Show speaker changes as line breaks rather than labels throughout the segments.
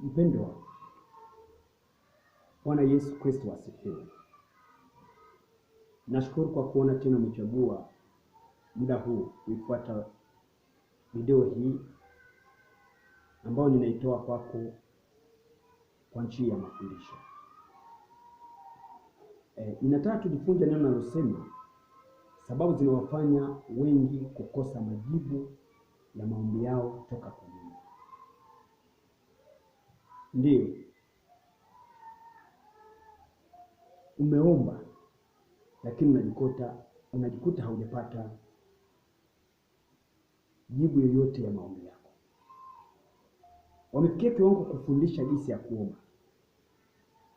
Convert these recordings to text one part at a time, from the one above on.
Mpendwa, Bwana Yesu Kristo asifiwe. Nashukuru kwa kuona tena umechagua muda huu kuifuata video hii ambayo ninaitoa kwako kwa njia ya mafundisho. Ninataka tujifunze neno linalosema sababu zinawafanya wengi kukosa majibu ya maombi yao toka kwa Mungu. Ndio, umeomba lakini unajikuta haujapata jibu yoyote ya maombi yako. Wamefikia kiwango kufundisha jinsi ya kuomba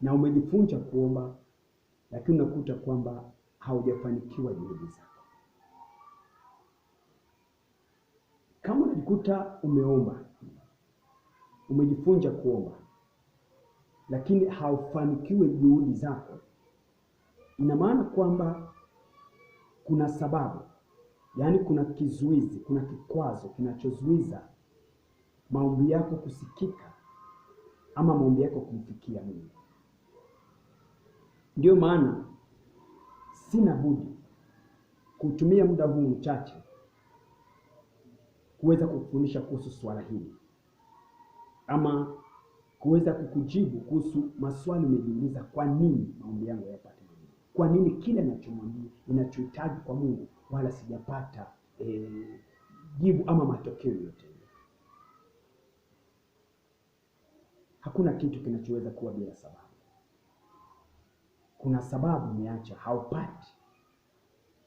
na umejifunza kuomba, lakini unakuta kwamba haujafanikiwa juhudi zako. Kama unajikuta umeomba, umejifunza kuomba, lakini haufanikiwi juhudi zako, ina maana kwamba kuna sababu, yaani kuna kizuizi, kuna kikwazo kinachozuiza maombi yako kusikika ama maombi yako kumfikia Mungu. Ndio maana sina budi kutumia muda huu mchache kuweza kukufundisha kuhusu swala hili, ama kuweza kukujibu kuhusu maswali umejiuliza, kwa nini maombi yangu hayapati majibu? Kwa nini kile ninachomwambia, ninachohitaji kwa Mungu wala sijapata jibu ama matokeo yote? Hakuna kitu kinachoweza kuwa bila sababu. Kuna sababu umeacha haupati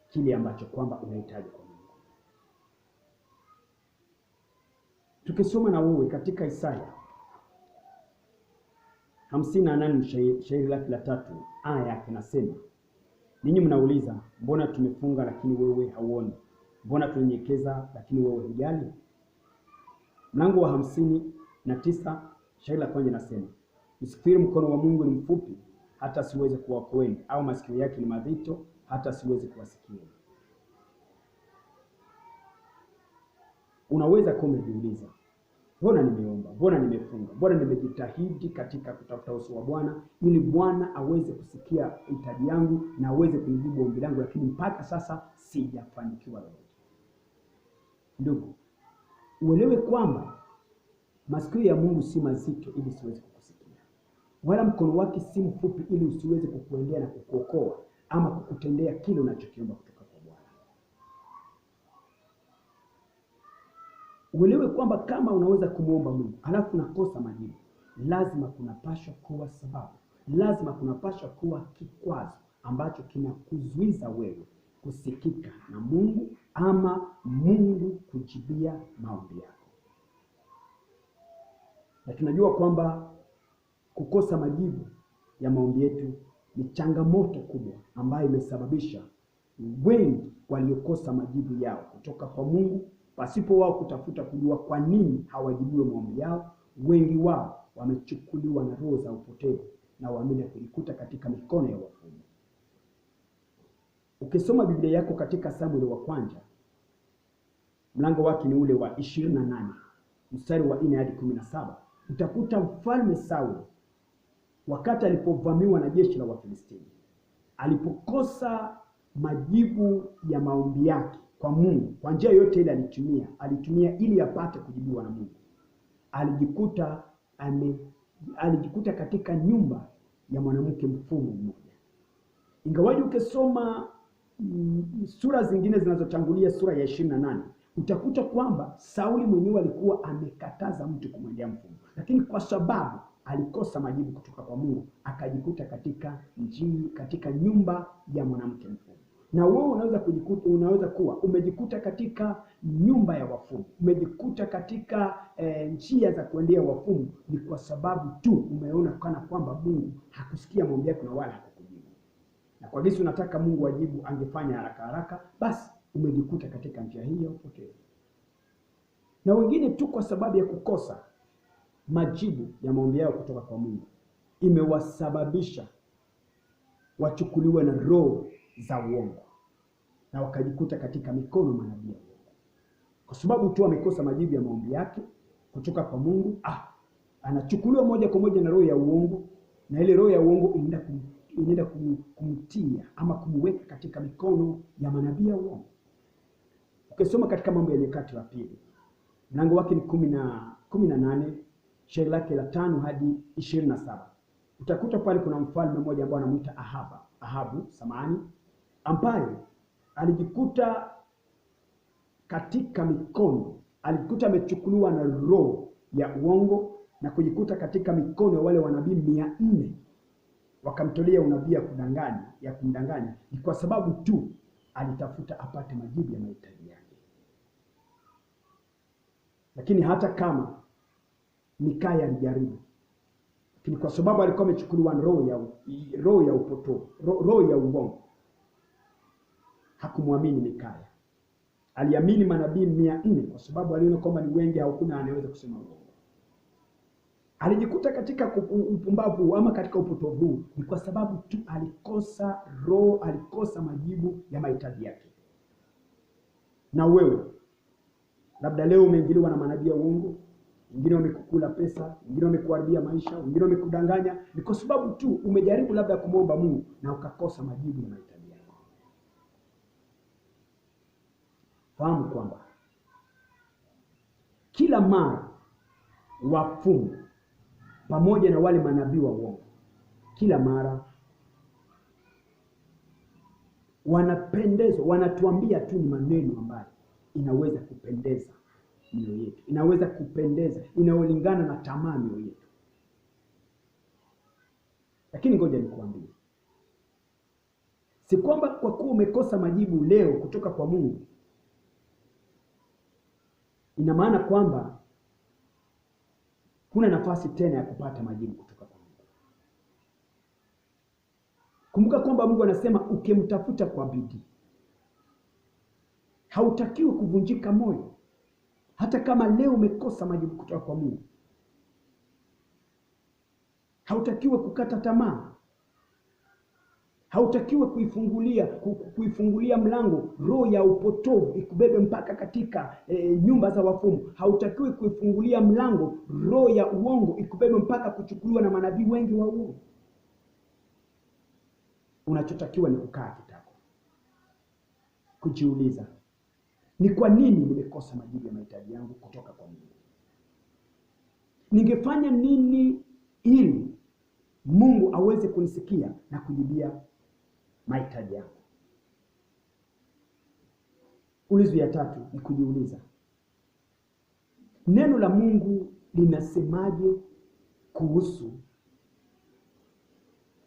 kile ambacho kwamba unahitaji kwa Mungu. Tukisoma na wewe katika Isaya 58 shairi lake la 3 aya yake nasema, ninyi mnauliza, mbona tumefunga lakini wewe hauoni? Mbona tunyenyekeza lakini wewe hujali? Mlango wa 59 shairi la 1 nasema, usifikiri mkono wa Mungu ni mfupi hata siweze kuwaokoeni, au masikio yake ni mazito hata siweze kuwasikia. Unaweza kuwa umejiuliza, mbona nimeomba, mbona nimefunga, mbona nimejitahidi katika kutafuta uso wa Bwana ili Bwana aweze kusikia hitaji yangu na aweze kunijibu ombi langu, lakini mpaka sasa sijafanikiwa lolote. Ndugu, uelewe kwamba masikio ya Mungu si mazito ili siweze kukusikia, wala mkono wake si mfupi ili usiweze kukuendea na kukuokoa ama kukutendea kile unachokiomba kutoka kwa Bwana. Uelewe kwamba kama unaweza kumuomba Mungu halafu unakosa majibu, lazima kunapaswa kuwa sababu, lazima kunapaswa kuwa kikwazo ambacho kinakuzuiza wewe kusikika na Mungu ama Mungu kujibia maombi yako. Na tunajua kwamba kukosa majibu ya maombi yetu ni changamoto kubwa ambayo imesababisha wengi waliokosa majibu yao kutoka kwa Mungu pasipo wao kutafuta kujua kwa nini hawajibiwe maombi yao. Wengi wao wamechukuliwa na roho za upotevu na waamini kujikuta katika mikono ya wafumu. Ukisoma Biblia yako katika Samueli wa kwanza, mlango wake ni ule wa 28 mstari wa 4 hadi 17, utakuta mfalme Sauli wakati alipovamiwa na jeshi la Wafilistini, alipokosa majibu ya maombi yake kwa Mungu kwa njia yote ile alitumia ili apate kujibiwa na Mungu, alijikuta katika nyumba ya mwanamke mfumu mmoja. Ingawaje ukisoma sura zingine zinazotangulia sura ya 28, utakuta kwamba Sauli mwenyewe alikuwa amekataza mtu kumwendea mfumu, lakini kwa sababu alikosa majibu kutoka kwa Mungu akajikuta katika nyumba ya mwanamke mfumu. Na wewe unaweza kuwa umejikuta katika nyumba ya wafumu, umejikuta katika njia za kuendea wafumu, ni kwa sababu tu umeona kana kwamba Mungu hakusikia maombi yako na wala hakukujibu. Na kwa jinsi unataka Mungu ajibu angefanya haraka, basi umejikuta katika njia hii ya upotevu. Na wengine tu kwa sababu ya kukosa majibu ya maombi yao kutoka kwa Mungu imewasababisha wachukuliwe na roho za uongo na wakajikuta katika mikono manabii wa uongo. Kwa sababu tu amekosa majibu ya maombi yake kutoka kwa Mungu, anachukuliwa moja kwa moja na roho ya uongo, na ile roho ya uongo inaenda kumtia ama kumweka katika mikono ya manabii wa uongo. Ukisoma katika Mambo ya Nyakati wa Pili, mlango wake ni 18, shairi lake la 5 hadi 27. Utakuta pale kuna mfalme mmoja ambaye anamuita Ahabu, ambaye alijikuta katika mikono, alijikuta amechukuliwa na roho ya uongo na kujikuta katika mikono ya wale wanabii 400, wakamtolea unabii ya kumdanganya, ni kwa sababu tu alitafuta apate majibu ya mahitaji yake. Lakini hata kama Mikaya alijaribu, lakini kwa sababu alikuwa amechukuliwa roho ya upotovu, roho ya uongo, hakumwamini Mikaya. Aliamini manabii 400 kwa sababu aliona kwamba ni wengi, hakuna anayeweza kusema uongo. Alijikuta katika upumbavu ama katika upotovu ni kwa sababu tu alikosa majibu ya mahitaji yake. Na wewe labda leo umeingiliwa na manabii wa uongo, wengine wamekukula pesa, wengine wamekuharibia maisha, wengine wamekudanganya, ni kwa sababu tu umejaribu labda kumwomba Mungu na ukakosa majibu ya mahitaji yako. Fahamu kwamba kila mara wafumu pamoja na wale manabii wa uongo, kila mara wanapendezwa, wanatuambia tu ni maneno ambayo inaweza kupendeza mioyo yetu, inaweza kupendeza, inaolingana na tamaa mioyo yetu. Lakini ngoja nikuambie, si kwamba kwa kuwa umekosa majibu leo kutoka kwa Mungu ina maana kwamba kuna nafasi tena ya kupata majibu kutoka kwa Mungu. Kumbuka kwamba Mungu anasema ukimtafuta kwa bidii. Hautakiwi kuvunjika moyo. Hata kama leo umekosa majibu kutoka kwa Mungu, hautakiwi kukata tamaa. Hautakiwi kuifungulia mlango roho ya upotovu ikubebe mpaka katika nyumba za wafumu. Hautakiwi kuifungulia mlango roho ya uongo ikubebe mpaka kuchukuliwa na manabii wengi wa uongo. Unachotakiwa ni kukaa kitako, kujiuliza, ni kwa nini nimekosa majibu ya mahitaji yangu kutoka kwa Mungu? Ningefanya nini ili Mungu aweze kunisikia na kujibia mahitaji yangu? Ulizo ya 3 ni kujiuliza, neno la Mungu linasemaje kuhusu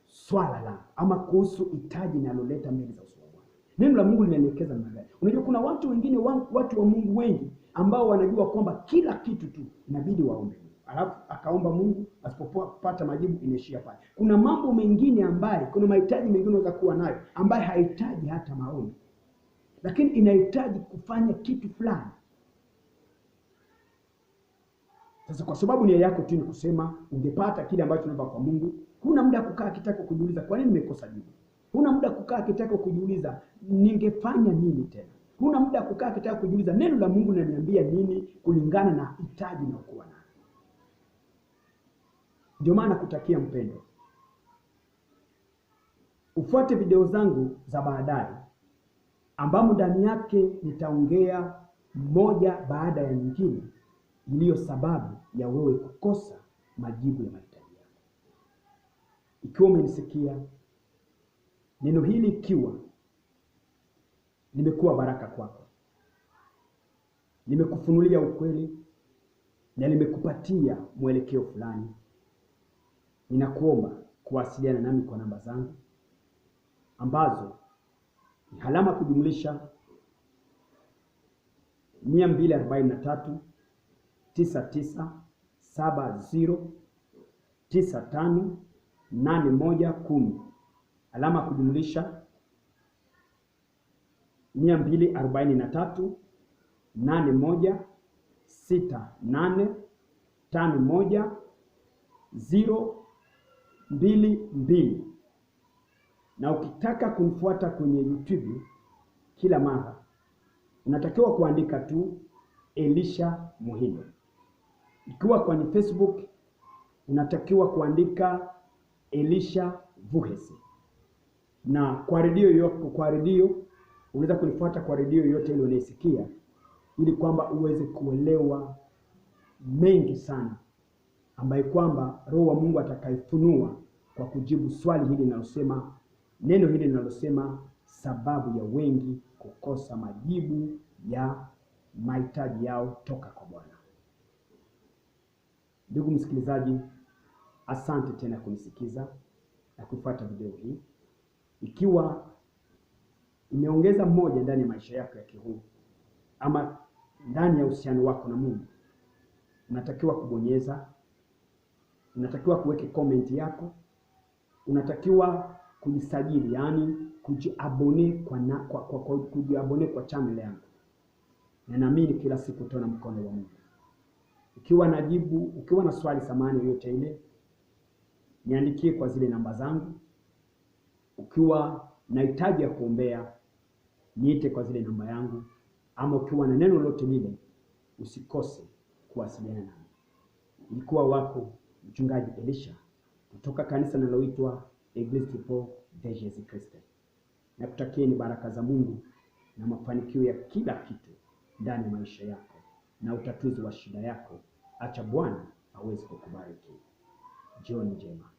swala la ama kuhusu hitaji ninaloleta mbele za uso wa Bwana? Neno la Mungu linaelekeza namna gani? Unajua kuna watu wengine, watu wa Mungu wengi ambao wanajua kwamba kila kitu tu inabidi waombe, alafu akaomba Mungu, asipopata majibu inaishia pale. Kuna mambo mengine ambaye, kuna mahitaji mengine unaweza kuwa nayo ambaye hahitaji hata maombi, lakini inahitaji kufanya kitu fulani. Sasa kwa sababu nia yako tu ni kusema ungepata kile ambacho unaomba kwa Mungu, huna muda kukaa kitako kujiuliza kwa nini nimekosa jibu. Huna muda kukaa kitako kujiuliza ningefanya nini tena. Huna muda kukaa kitako kujiuliza neno la Mungu linaniambia nini kulingana na hitaji na kuwa nayo. Ndio maana kutakia mpendo, ufuate video zangu za baadaye ambamo ndani yake nitaongea moja baada ya nyingine iliyo sababu ya wewe kukosa majibu ya mahitaji yako. Ikiwa umenisikia neno hili, ikiwa nimekuwa baraka kwako, nimekufunulia ukweli na nimekupatia mwelekeo fulani, ninakuomba kuwasiliana nami kwa namba zangu ambazo ni alama kujumlisha 243 99 70 95 81 10, alama kujumlisha 243 81 68 51 022. Na ukitaka kunifuata kwenye YouTube kila mara, unatakiwa kuandika tu Elisha Muhindo. Ikiwa kwenye Facebook unatakiwa kuandika Elisha Vuhesi, na kwa redio unaweza kunifuata kwa redio yote ile unaisikia, ili kwamba uweze kuelewa mengi sana ambaye kwamba Roho wa Mungu atakayefunua kwa kujibu swali hili linalosema, neno hili linalosema sababu ya wengi kukosa majibu ya mahitaji yao toka kwa Bwana. Ndugu msikilizaji, asante tena kunisikiza na kufuata video hii. Ikiwa imeongeza mmoja ndani ya maisha yako ya kiroho ama ndani ya uhusiano wako na Mungu, unatakiwa kubonyeza, unatakiwa kuweka comment yako, unatakiwa kujisajili, yani kujiabone kwa channel yangu. Na naamini kila siku utaona mkono wa Mungu. Ukiwa na swali samani yoyote ile, niandikie kwa zile namba zangu. Ukiwa na hitaji ya kuombea, niite kwa zile namba yangu, ama ukiwa na neno lolote lile, usikose kuwasiliana nami. Nilikuwa wako Mchungaji Elisha kutoka kanisa linaloitwa Eglise de Jésus Christ. Nakutakieni baraka za Mungu na mafanikio ya kila kitu ndani ya maisha yako na utatuzi wa shida yako. Acha Bwana aweze kukubariki. Jioni njema.